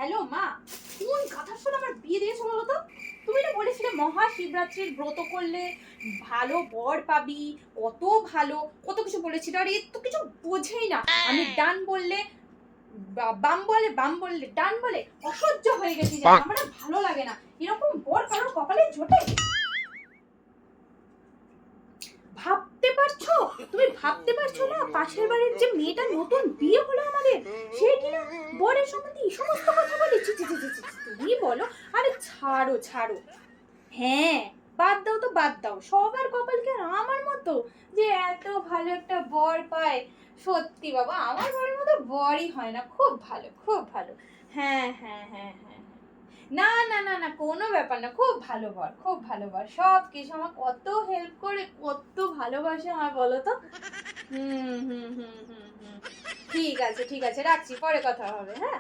Hello মা, কোন গাধার সাথে আমার বিয়ে দিয়েছো বলো তো? তুমি না বলেছিলে মহাশিবরাত্রির ব্রত করলে ভালো বর পাবি, কত ভালো কত কিছু বলেছিল, আর এর তো কিছু বোঝেই না। আমি ডান বললে বাম বলে, বাম বললে ডান বলে, অসহ্য হয়ে গেছি জানো, আমার আর ভালো লাগে না। এরকম বর কারোর কপালে জোটে? ভাবতে পারছো? তুমি ভাবতে পারছো না পাশের বাড়ির যে মেয়েটা নতুন বিয়ে হলো আমাদের, সে কিনা বরের সম্বন্ধে এই সমস্ত কথা বলে? ছি ছি ছি ছি ছি, তুমি বলো। আরে ছাড়ো ছাড়ো। হ্যাঁ, বাদ দাও তো বাদ দাও, সবার কপাল কি আর আমার মতো যে এত ভালো একটা বর পায়? সত্যি বাবা, আমার বরের মতো বরই হয় না, খুব ভালো খুব ভালো। হ্যাঁ হ্যাঁ হ্যাঁ হ্যাঁ। না না না না, কোনো ব্যাপার না, খুব ভালো বর, খুব ভালো বর, সব কিছু আমার কত হেল্প করে, কত ভালোবাসে আমার বলো তো। হুম হুম হুম হুম হুম। ঠিক আছে ঠিক আছে, রাখছি, পরে কথা হবে, হ্যাঁ।